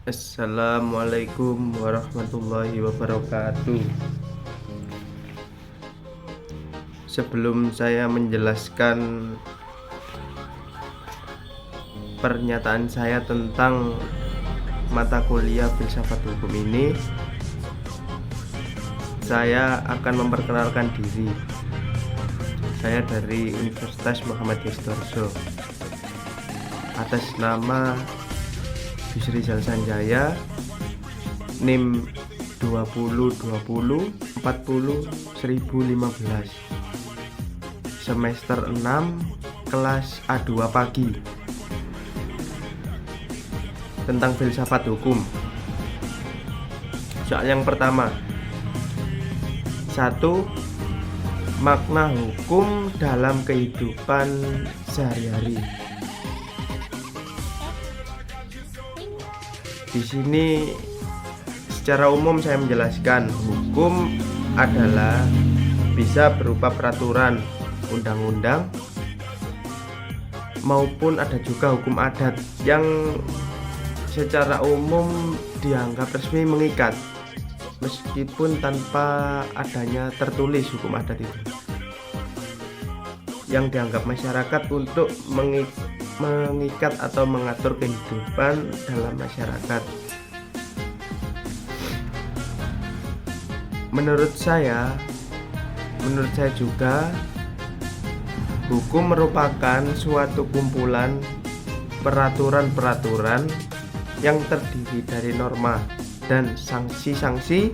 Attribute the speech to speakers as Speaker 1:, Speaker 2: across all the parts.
Speaker 1: Assalamualaikum warahmatullahi wabarakatuh. Sebelum saya menjelaskan pernyataan saya tentang mata kuliah filsafat hukum ini, saya akan memperkenalkan diri. Saya dari Universitas Muhammad Yustorso atas nama Yusrizal Sanjaya, NIM 2020 40 1015, semester 6, kelas A2 pagi, tentang filsafat hukum. Soal yang pertama, 1. Makna hukum dalam kehidupan sehari-hari. Di sini secara umum saya menjelaskan hukum adalah bisa berupa peraturan, undang-undang, maupun ada juga hukum adat yang secara umum dianggap resmi mengikat meskipun tanpa adanya tertulis hukum adat itu, yang dianggap masyarakat untuk mengikat atau mengatur kehidupan dalam masyarakat. Menurut saya juga hukum merupakan suatu kumpulan peraturan-peraturan yang terdiri dari norma dan sanksi-sanksi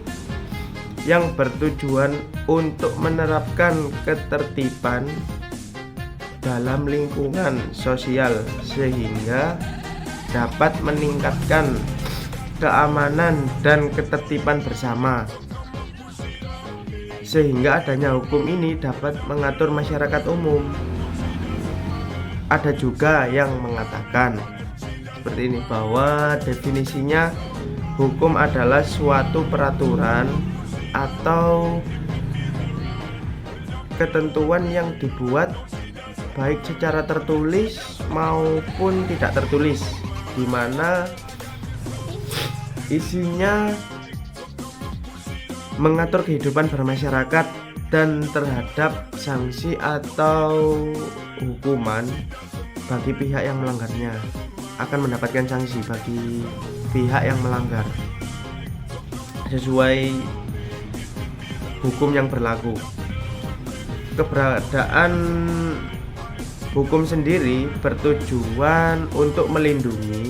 Speaker 1: yang bertujuan untuk menerapkan ketertiban dalam lingkungan sosial sehingga dapat meningkatkan keamanan dan ketertiban bersama. Sehingga adanya hukum ini dapat mengatur masyarakat umum. Ada juga yang mengatakan seperti ini, bahwa definisinya hukum adalah suatu peraturan atau ketentuan yang dibuat baik secara tertulis maupun tidak tertulis, di mana isinya mengatur kehidupan bermasyarakat dan terhadap sanksi atau hukuman bagi pihak yang melanggarnya. Akan mendapatkan sanksi bagi pihak yang melanggar sesuai hukum yang berlaku. Keberadaan hukum sendiri bertujuan untuk melindungi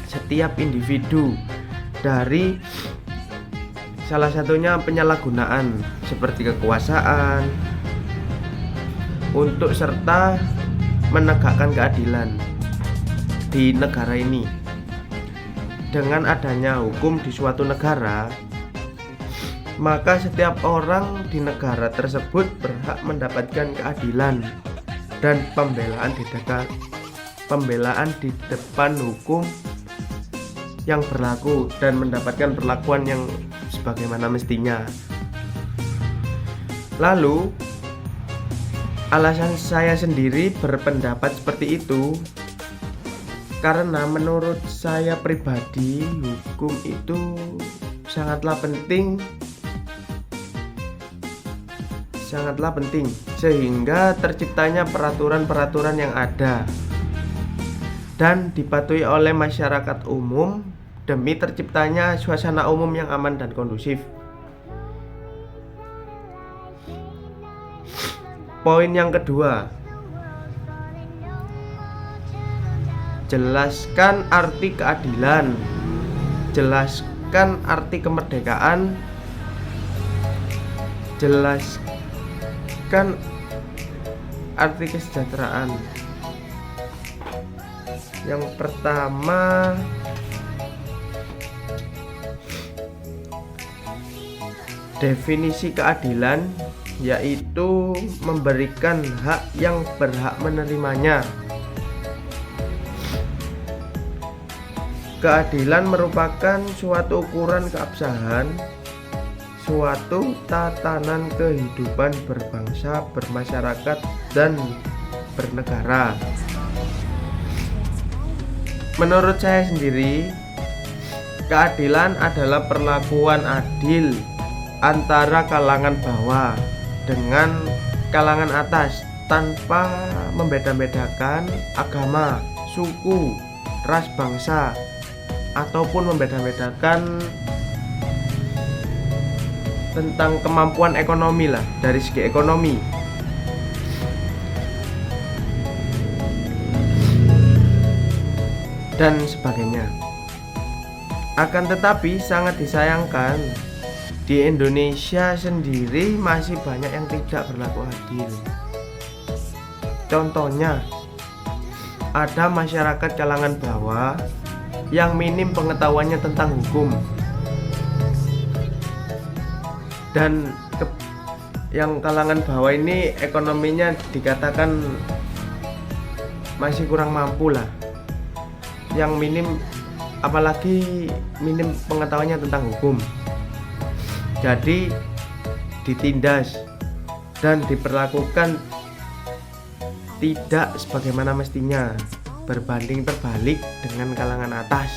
Speaker 1: setiap individu dari salah satunya penyalahgunaan seperti kekuasaan untuk serta menegakkan keadilan di negara ini. Dengan adanya hukum di suatu negara, maka setiap orang di negara tersebut berhak mendapatkan keadilan dan pembelaan di depan hukum yang berlaku dan mendapatkan perlakuan yang sebagaimana mestinya. Lalu, alasan saya sendiri berpendapat seperti itu karena menurut saya pribadi hukum itu sangatlah penting sehingga terciptanya peraturan-peraturan yang ada dan dipatuhi oleh masyarakat umum demi terciptanya suasana umum yang aman dan kondusif. Poin yang kedua, jelaskan arti keadilan, jelaskan arti kemerdekaan, jelaskan arti kesejahteraan. Yang pertama, definisi keadilan yaitu memberikan hak yang berhak menerimanya. Keadilan merupakan suatu ukuran keabsahan, suatu tatanan kehidupan berbangsa, bermasyarakat, dan bernegara. Menurut saya sendiri, Keadilan adalah perlakuan adil antara kalangan bawah dengan kalangan atas tanpa membeda-bedakan agama, suku, ras, bangsa, ataupun membeda-bedakan tentang kemampuan ekonomi lah, dari segi ekonomi. Dan sebagainya. Akan tetapi sangat disayangkan di Indonesia sendiri masih banyak yang tidak berlaku adil. Contohnya, ada masyarakat kalangan bawah yang minim pengetahuannya tentang hukum, dan yang kalangan bawah ini ekonominya dikatakan masih kurang mampu lah, yang minim, apalagi minim pengetahuannya tentang hukum. Jadi ditindas dan diperlakukan tidak sebagaimana mestinya, berbanding terbalik dengan kalangan atas.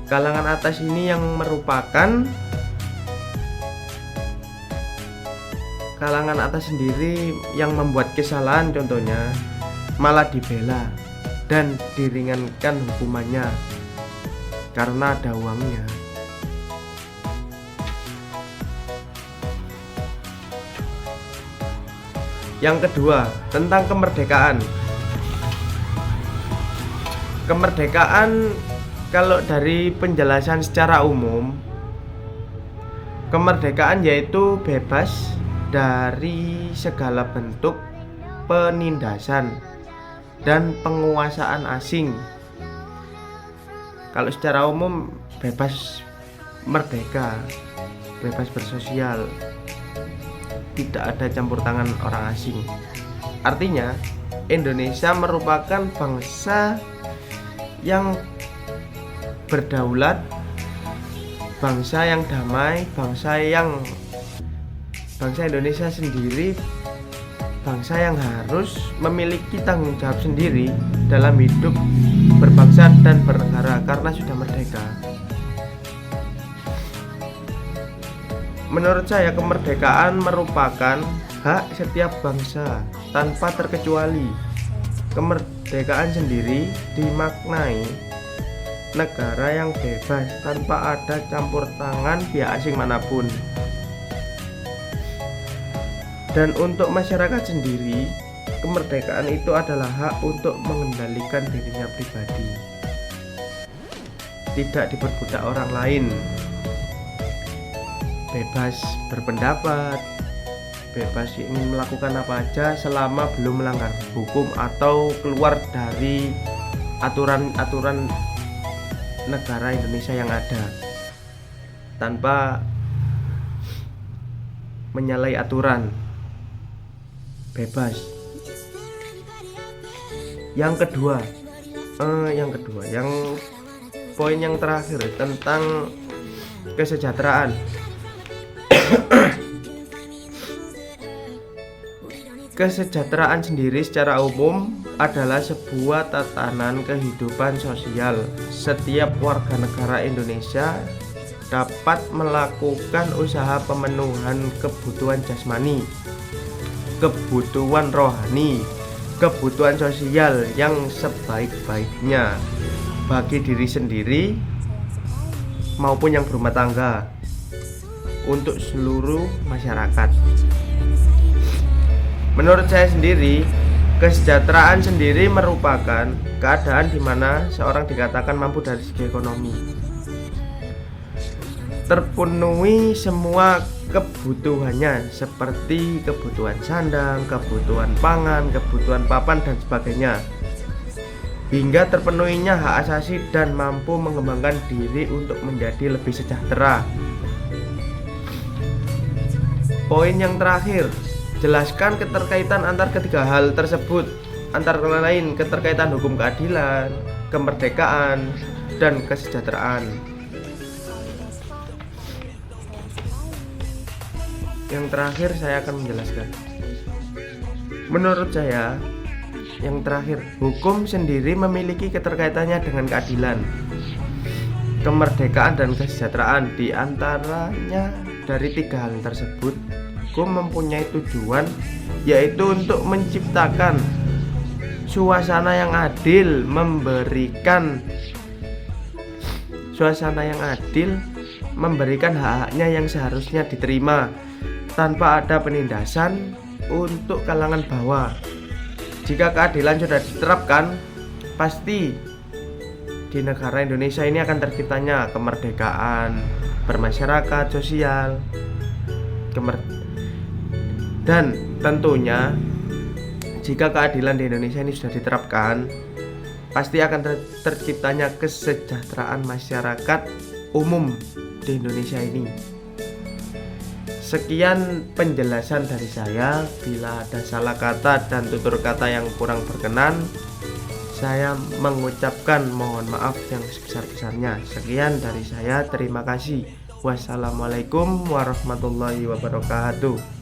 Speaker 1: Kalangan atas ini yang merupakan kalangan atas sendiri yang membuat kesalahan, contohnya malah dibela dan diringankan hukumannya karena ada uangnya. Yang kedua, tentang kemerdekaan. Kemerdekaan, kalau dari penjelasan secara umum, kemerdekaan yaitu bebas dari segala bentuk penindasan dan penguasaan asing. Kalau secara umum bebas merdeka, bebas bersosial, tidak ada campur tangan orang asing. Artinya Indonesia merupakan bangsa yang berdaulat, bangsa yang damai, bangsa Indonesia sendiri, bangsa yang harus memiliki tanggung jawab sendiri dalam hidup berbangsa dan bernegara karena sudah merdeka. Menurut saya kemerdekaan merupakan hak setiap bangsa tanpa terkecuali. Kemerdekaan sendiri dimaknai negara yang bebas tanpa ada campur tangan pihak asing manapun. Dan untuk masyarakat sendiri, kemerdekaan itu adalah hak untuk mengendalikan dirinya pribadi, tidak diperbudak orang lain, bebas berpendapat, bebas ingin melakukan apa aja selama belum melanggar hukum atau keluar dari aturan-aturan negara Indonesia yang ada, tanpa menyalahi aturan, bebas. Yang kedua, poin yang terakhir tentang kesejahteraan. Kesejahteraan sendiri secara umum adalah sebuah tatanan kehidupan sosial. Setiap warga negara Indonesia dapat melakukan usaha pemenuhan kebutuhan jasmani, kebutuhan rohani, kebutuhan sosial yang sebaik-baiknya bagi diri sendiri maupun yang berumah tangga, untuk seluruh masyarakat. Menurut saya sendiri, kesejahteraan sendiri merupakan keadaan di mana seorang dikatakan mampu dari segi ekonomi, terpenuhi semua kebutuhannya seperti kebutuhan sandang, kebutuhan pangan, kebutuhan papan dan sebagainya, hingga terpenuhinya hak asasi dan mampu mengembangkan diri untuk menjadi lebih sejahtera. Poin yang terakhir, jelaskan keterkaitan antar ketiga hal tersebut, antara lain keterkaitan hukum keadilan, kemerdekaan, dan kesejahteraan. Yang terakhir saya akan menjelaskan. Menurut saya, yang terakhir, hukum sendiri memiliki keterkaitannya dengan keadilan, kemerdekaan dan kesejahteraan. Di antaranya dari tiga hal tersebut, hukum mempunyai tujuan yaitu untuk menciptakan suasana yang adil, memberikan hak-haknya yang seharusnya diterima tanpa ada penindasan untuk kalangan bawah. Jika keadilan sudah diterapkan, pasti di negara Indonesia ini akan terciptanya kemerdekaan bermasyarakat, sosial, dan tentunya jika keadilan di Indonesia ini sudah diterapkan, pasti akan terciptanya kesejahteraan masyarakat umum di Indonesia ini. Sekian penjelasan dari saya. Bila ada salah kata dan tutur kata yang kurang berkenan, saya mengucapkan mohon maaf yang sebesar-besarnya. Sekian dari saya, terima kasih. Wassalamualaikum warahmatullahi wabarakatuh.